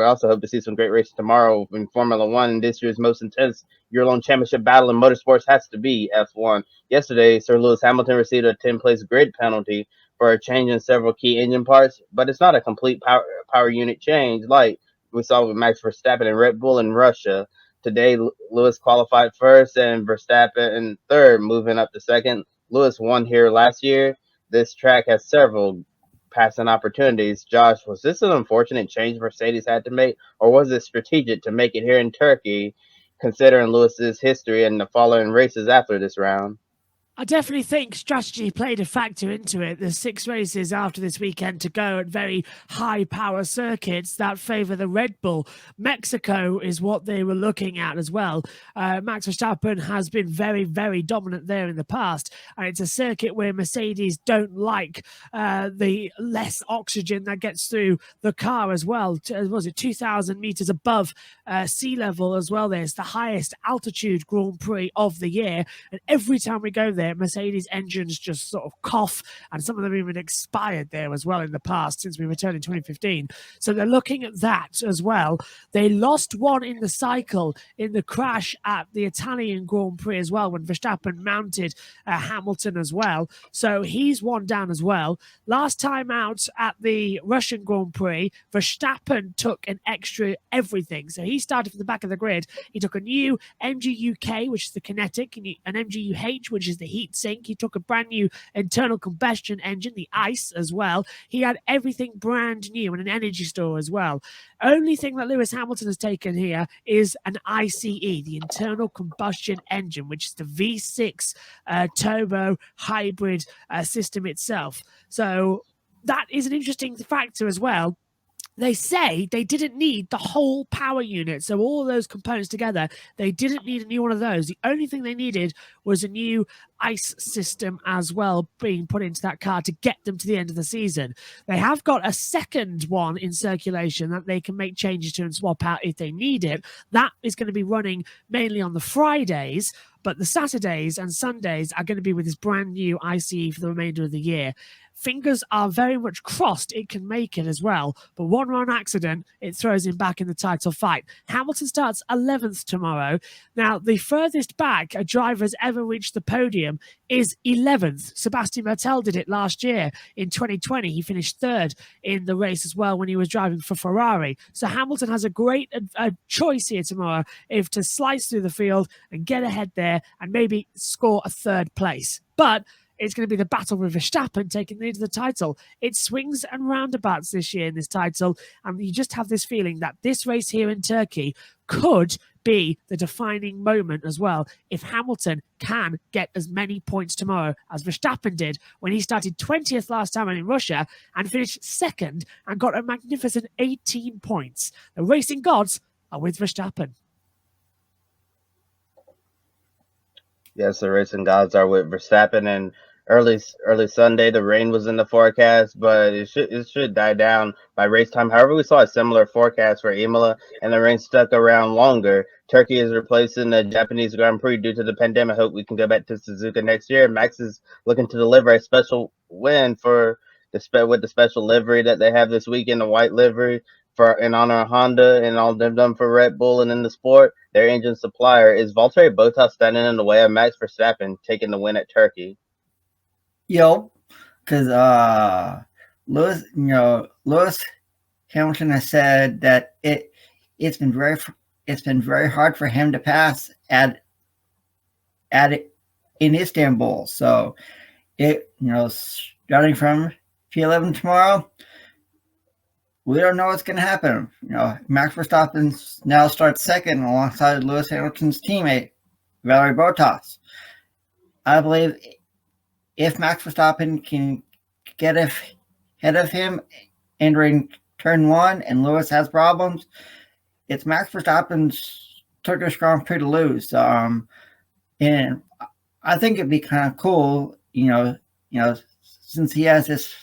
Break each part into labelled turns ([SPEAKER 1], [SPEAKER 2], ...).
[SPEAKER 1] we also hope to see some great races tomorrow in Formula One. And this year's most intense year-long championship battle in motorsports has to be F1. Yesterday, Sir Lewis Hamilton received a 10-place grid penalty for a change in several key engine parts, but it's not a complete power unit change like we saw with Max Verstappen and Red Bull in Russia. Today, Lewis qualified first and Verstappen in third, moving up to second. Lewis won here last year. This track has several passing opportunities. Josh, was this an unfortunate change Mercedes had to make, or was it strategic to make it here in Turkey, considering Lewis's history and the following races after this round?
[SPEAKER 2] I definitely think strategy played a factor into it. There's 6 races after this weekend to go at very high power circuits that favour the Red Bull. Mexico is what they were looking at as well. Max Verstappen has been very, very dominant there in the past, and it's a circuit where Mercedes don't like the less oxygen that gets through the car as well. Was it 2,000 metres above sea level as well? There's the highest altitude Grand Prix of the year, and every time we go there, Mercedes engines just sort of cough, and some of them even expired there as well in the past since we returned in 2015. So they're looking at that as well. They lost one in the cycle in the crash at the Italian Grand Prix as well when Verstappen mounted Hamilton as well. So he's one down as well. Last time out at the Russian Grand Prix, Verstappen took an extra everything. So he started from the back of the grid. He took a new MGU-K, which is the kinetic, and an MGU-H, which is the heat sink. He took a brand new internal combustion engine, the ICE as well. He had everything brand new and an energy store as well. Only thing that Lewis Hamilton has taken here is an ICE, the internal combustion engine, which is the V6 turbo hybrid system itself. So that is an interesting factor as well. They say they didn't need the whole power unit. So all those components together, they didn't need a new one of those. The only thing they needed was a new ICE system as well being put into that car to get them to the end of the season. They have got a second one in circulation that they can make changes to and swap out if they need it. That is going to be running mainly on the Fridays, but the Saturdays and Sundays are going to be with this brand new ICE for the remainder of the year. Fingers are very much crossed it can make it as well, but one run accident, it throws him back in the title fight. Hamilton starts 11th tomorrow. Now, the furthest back a driver has ever reached the podium is 11th. Sebastian Vettel did it last year in 2020. He finished 3rd in the race as well when he was driving for Ferrari. So Hamilton has a great choice here tomorrow if to slice through the field and get ahead there and maybe score a 3rd place. But it's going to be the battle with Verstappen taking the lead of the title. It swings and roundabouts this year in this title, and you just have this feeling that this race here in Turkey could be the defining moment as well if Hamilton can get as many points tomorrow as Verstappen did when he started 20th last time in Russia and finished 2nd and got a magnificent 18 points. The racing gods are with Verstappen.
[SPEAKER 1] Yes, the racing gods are with Verstappen, and early Sunday the rain was in the forecast, but it should die down by race time. However, we saw a similar forecast for Imola, and the rain stuck around longer. Turkey is replacing the Japanese Grand Prix due to the pandemic. Hope we can go back to Suzuka next year. Max is looking to deliver a special win for with the special livery that they have this weekend, the white livery for in honor of Honda and all they've done for Red Bull and in the sport. Their engine supplier is Valtteri Bottas standing in the way of Max Verstappen taking the win at Turkey.
[SPEAKER 3] Yo, because Lewis Hamilton has said that it's been very hard for him to pass at it in Istanbul. So starting from P11 tomorrow, we don't know what's going to happen. Max Verstappen now starts 2nd alongside Lewis Hamilton's teammate, Valtteri Bottas. I believe if Max Verstappen can get ahead of him entering turn 1 and Lewis has problems, it's Max Verstappen's Turkish Grand Prix to lose. And I think it'd be kind of cool, since he has this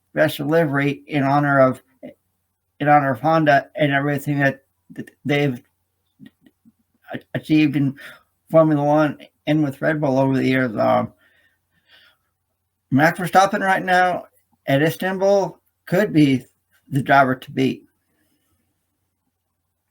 [SPEAKER 3] special livery in honor of Honda and everything that they've achieved in Formula One and with Red Bull over the years. Max Verstappen right now at Istanbul could be the driver to beat.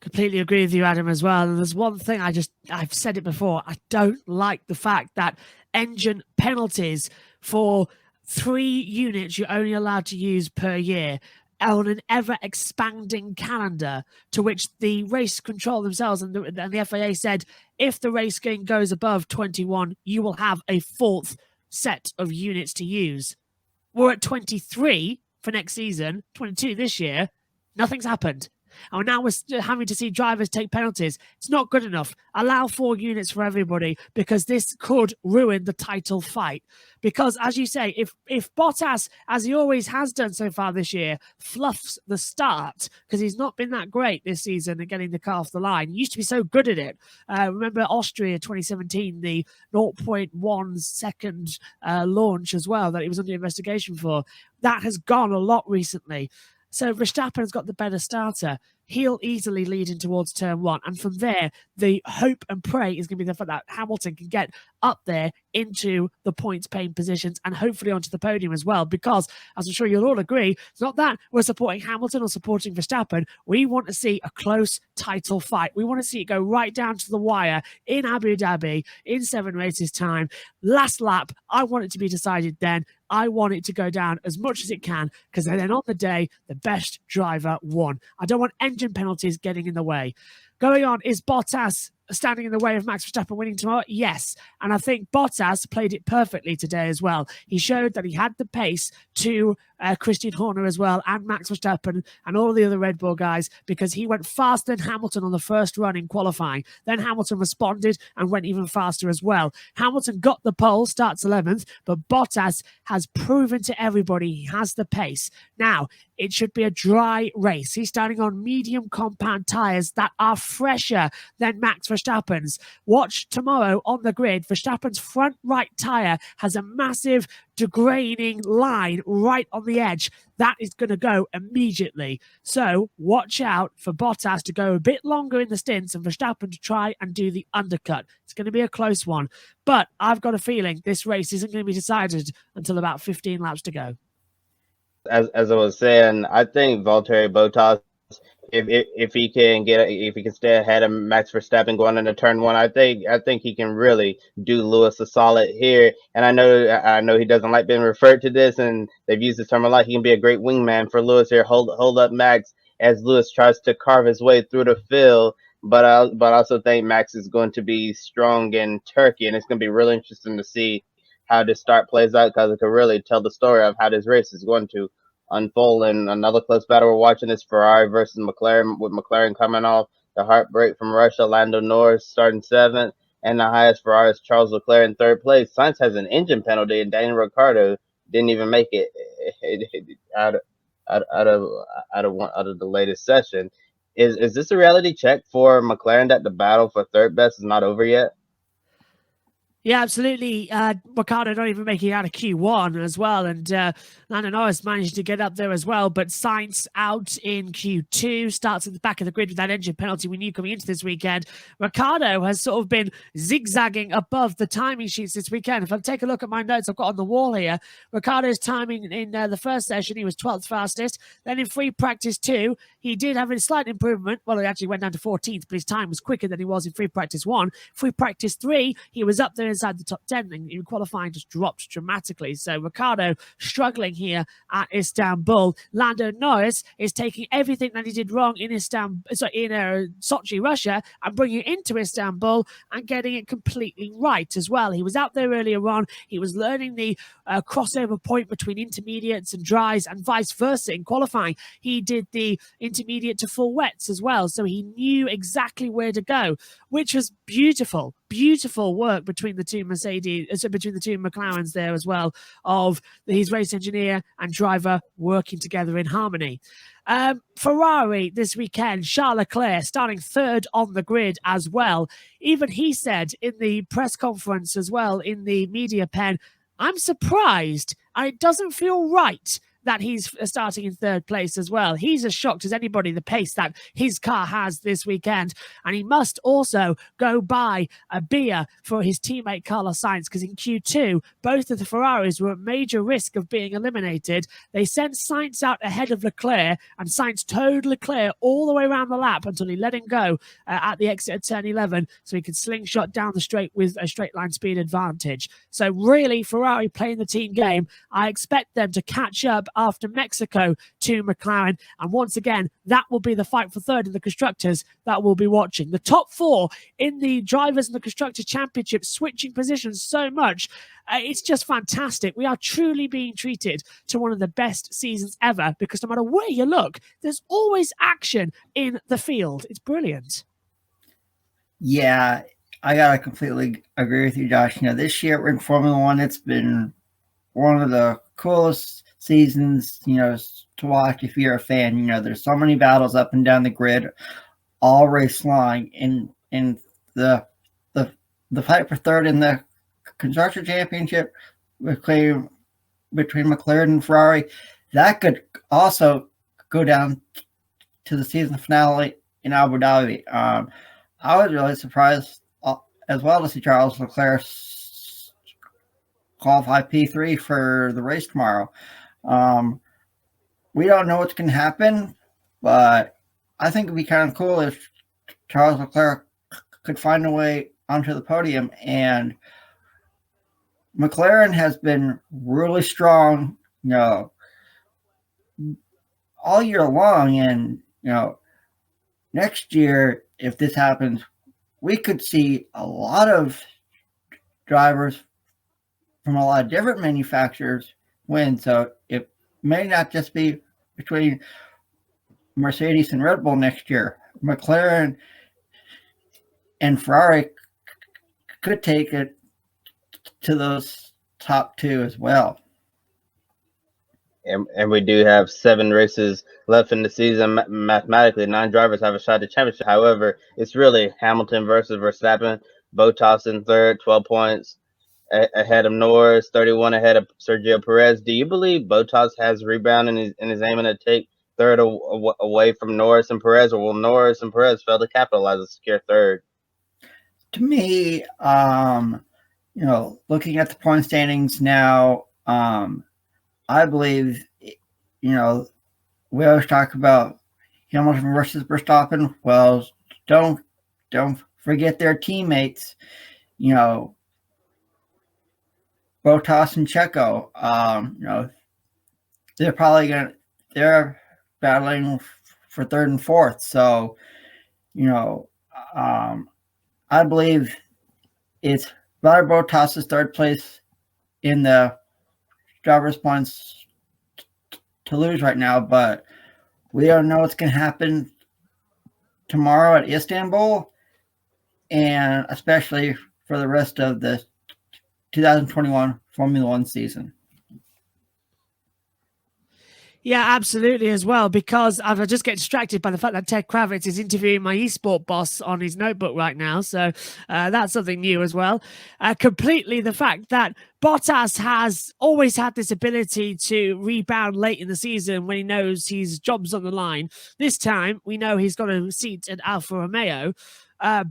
[SPEAKER 2] Completely agree with you, Adam, as well. And there's one thing I've said it before. I don't like the fact that engine penalties for 3 units you're only allowed to use per year on an ever expanding calendar, to which the race control themselves and the FIA said, if the race game goes above 21, you will have a 4th set of units to use. We're at 23 for next season, 22 this year. Nothing's happened. And now we're having to see drivers take penalties. It's not good enough. Allow 4 units for everybody, because this could ruin the title fight. Because, as you say, if Bottas, as he always has done so far this year, fluffs the start, because he's not been that great this season at getting the car off the line. He used to be so good at it. Remember Austria 2017, the 0.1 second launch as well that he was under investigation for. That has gone a lot recently. So Verstappen's got the better starter. He'll easily lead in towards turn 1. And from there, the hope and pray is going to be the fact that Hamilton can get up there into the points paying positions and hopefully onto the podium as well. Because, as I'm sure you'll all agree, it's not that we're supporting Hamilton or supporting Verstappen. We want to see a close title fight. We want to see it go right down to the wire in Abu Dhabi in 7 races' time. Last lap, I want it to be decided then. I want it to go down as much as it can, because then on the day, the best driver won. I don't want engine penalties getting in the way. Going on, is Bottas standing in the way of Max Verstappen winning tomorrow? Yes. And I think Bottas played it perfectly today as well. He showed that he had the pace to Christian Horner as well, and Max Verstappen and all the other Red Bull guys, because he went faster than Hamilton on the first run in qualifying. Then Hamilton responded and went even faster as well. Hamilton got the pole, starts 11th, but Bottas has proven to everybody he has the pace. Now, it should be a dry race. He's starting on medium compound tyres that are fresher than Max Verstappen's. Watch tomorrow on the grid. Verstappen's front right tyre has a massive degraining line right on the edge. That is going to go immediately. So watch out for Bottas to go a bit longer in the stints and Verstappen to try and do the undercut. It's going to be a close one. But I've got a feeling this race isn't going to be decided until about 15 laps to go.
[SPEAKER 1] As I was saying, I think Valtteri Bottas, if he can stay ahead of Max Verstappen going into turn 1, I think he can really do Lewis a solid here. And I know he doesn't like being referred to this, and they've used the term a lot. He can be a great wingman for Lewis here. Hold up Max as Lewis tries to carve his way through the field. But I also think Max is going to be strong in Turkey, and it's going to be really interesting to see how this start plays out, because it could really tell the story of how this race is going to unfold. And another close battle we're watching is Ferrari versus McLaren, with McLaren coming off the heartbreak from Russia. Lando Norris starting 7th, and the highest Ferrari is Charles Leclerc in 3rd place. Sainz has an engine penalty, and Daniel Ricciardo didn't even make it out of the latest session. Is this a reality check for McLaren that the battle for 3rd best is not over yet?
[SPEAKER 2] Yeah, absolutely. Ricciardo not even making it out of Q1 as well. And Lando Norris managed to get up there as well. But Sainz out in Q2, starts at the back of the grid with that engine penalty we knew coming into this weekend. Ricciardo has sort of been zigzagging above the timing sheets this weekend. If I take a look at my notes I've got on the wall here, Ricciardo's timing in the first session, he was 12th fastest. Then in free practice 2, he did have a slight improvement. Well, he actually went down to 14th, but his time was quicker than he was in free practice 1. Free practice 3, he was up there inside the top 10, and in qualifying just dropped dramatically. So Ricciardo struggling here at Istanbul. Lando Norris is taking everything that he did wrong in Sochi, Russia, and bringing it into Istanbul and getting it completely right as well. He was out there earlier on. He was learning the crossover point between intermediates and dries and vice versa in qualifying. He did the intermediate to full wets as well, so he knew exactly where to go, which was beautiful. Beautiful work between the two McLarens there as well, of his race engineer and driver working together in harmony. Ferrari this weekend, Charles Leclerc starting 3rd on the grid as well. Even he said in the press conference as well, in the media pen, I'm surprised and it doesn't feel right that he's starting in third place as well. He's as shocked as anybody, the pace that his car has this weekend. And he must also go buy a beer for his teammate Carlos Sainz, because in Q2, both of the Ferraris were at major risk of being eliminated. They sent Sainz out ahead of Leclerc, and Sainz towed Leclerc all the way around the lap until he let him go at the exit of turn 11, so he could slingshot down the straight with a straight line speed advantage. So really, Ferrari playing the team game. I expect them to catch up after Mexico to McLaren, and once again, that will be the fight for third in the Constructors that we'll be watching. The top four in the Drivers and the Constructors Championship switching positions so much. It's just fantastic. We are truly being treated to one of the best seasons ever, because no matter where you look, there's always action in the field. It's brilliant.
[SPEAKER 3] Yeah, I gotta completely agree with you, Josh. This year in Formula One, it's been one of the coolest seasons, to watch if you're a fan. There's so many battles up and down the grid, all race long, in the fight for third in the Constructor Championship between McLaren and Ferrari. That could also go down to the season finale in Abu Dhabi. I was really surprised as well to see Charles Leclerc qualify P3 for the race tomorrow. We don't know what's going to happen, but I think it'd be kind of cool if Charles Leclerc could find a way onto the podium. And McLaren has been really strong, all year long. And, next year, if this happens, we could see a lot of drivers from a lot of different manufacturers win. So it may not just be between Mercedes and Red Bull next year. McLaren and Ferrari could take it to those top two as well.
[SPEAKER 1] And we do have 7 races left in the season. Mathematically, 9 drivers have a shot at the championship. However, it's really Hamilton versus Verstappen. Bottas in third, 12 points ahead of Norris, 31 ahead of Sergio Perez. Do you believe Bottas has rebound and is aiming to take third away from Norris and Perez, or will Norris and Perez fail to capitalize and secure third?
[SPEAKER 3] To me, looking at the point standings now, I believe, we always talk about Hamilton versus Verstappen. Well, don't forget their teammates, Bottas and Checo. They're battling for third and fourth. So, I believe it's Valtteri Bottas' third place in the driver's points to lose right now, but we don't know what's going to happen tomorrow at Istanbul, and especially for the rest of the 2021 Formula One season.
[SPEAKER 2] Yeah, absolutely as well, because I just get distracted by the fact that Ted Kravitz is interviewing my esport boss on his notebook right now. So that's something new as well. Completely the fact that Bottas has always had this ability to rebound late in the season when he knows his job's on the line. This time, we know he's got a seat at Alfa Romeo.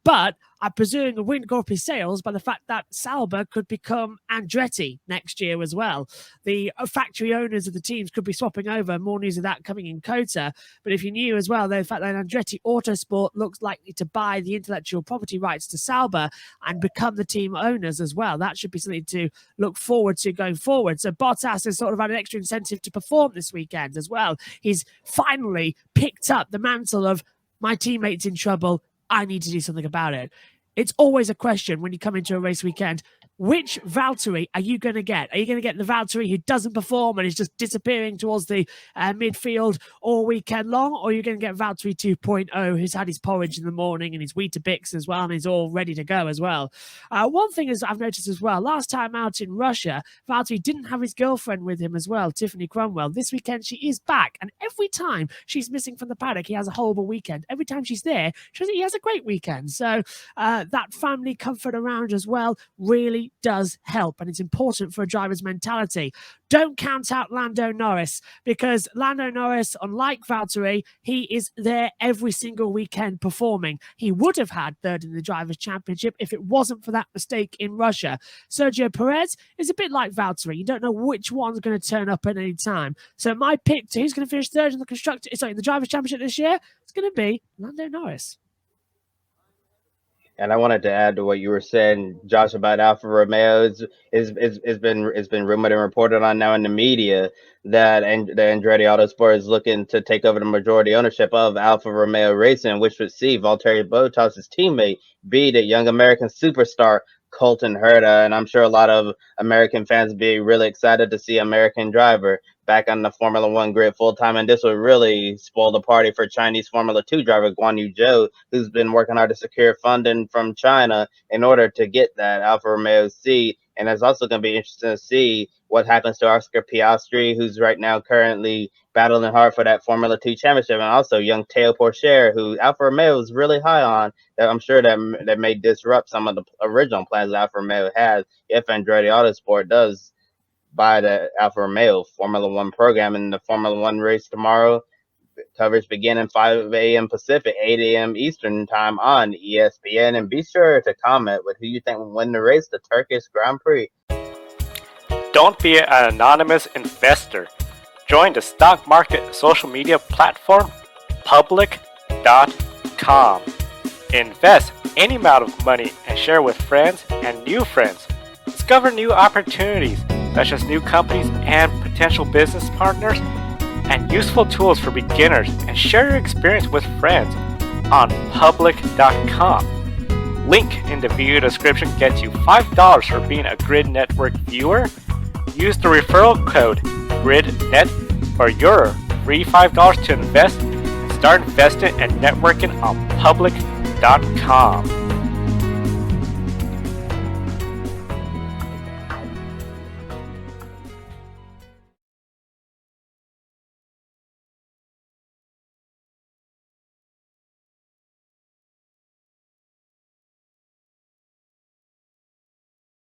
[SPEAKER 2] But I presume the wind got up his sails by the fact that Sauber could become Andretti next year as well. The factory owners of the teams could be swapping over. More news of that coming in COTA. But if you knew as well, the fact that Andretti Autosport looks likely to buy the intellectual property rights to Sauber and become the team owners as well, that should be something to look forward to going forward. So Bottas has sort of had an extra incentive to perform this weekend as well. He's finally picked up the mantle of my teammate's in trouble, I need to do something about it. It's always a question when you come into a race weekend. Which Valtteri are you going to get? Are you going to get the Valtteri who doesn't perform and is just disappearing towards the midfield all weekend long? Or are you going to get Valtteri 2.0 who's had his porridge in the morning and his Weetabix as well and is all ready to go as well? One thing is I've noticed as well, last time out in Russia, Valtteri didn't have his girlfriend with him as well, Tiffany Cromwell. This weekend she is back, and every time she's missing from the paddock, he has a horrible weekend. Every time she's there, he has a great weekend. So that family comfort around as well, really really does help, and it's important for a driver's mentality. Don't count out Lando Norris, because Lando Norris, unlike Valtteri, he is there every single weekend performing. He would have had third in the Drivers' Championship if it wasn't for that mistake in Russia. Sergio Perez is a bit like Valtteri. You don't know which one's going to turn up at any time. So my pick to who's going to finish third in the Drivers' Championship this year, it's going to be Lando Norris.
[SPEAKER 1] And I wanted to add to what you were saying, Josh, about Alfa Romeo. It's been rumored and reported on now in the media that the Andretti Autosport is looking to take over the majority ownership of Alfa Romeo Racing, which would see Valtteri Bottas' teammate be the young American superstar Colton Herta. And I'm sure a lot of American fans would be really excited to see American driver back on the Formula One grid full time, and this would really spoil the party for Chinese Formula 2 driver Guan Yu Zhou, who's been working hard to secure funding from China in order to get that Alfa Romeo seat. And it's also going to be interesting to see what happens to Oscar Piastri, who's right now currently battling hard for that Formula 2 championship, and also young Teo Pourchaire, who Alfa Romeo is really high on. That I'm sure that may disrupt some of the original plans that Alfa Romeo has if Andretti Autosport does by the Alfa Romeo Formula One program. In the Formula One race tomorrow, coverage beginning 5 a.m. Pacific, 8 a.m. Eastern time on ESPN. And be sure to comment with who you think will win the race, the Turkish Grand Prix.
[SPEAKER 4] Don't be an anonymous investor. Join the stock market social media platform public.com. Invest any amount of money and share with friends and new friends. Discover new opportunities, such as new companies and potential business partners, and useful tools for beginners, and share your experience with friends on public.com. Link in the video description gets you $5 for being a Grid Network viewer. Use the referral code GRIDnet for your free $5 to invest and start investing and networking on public.com.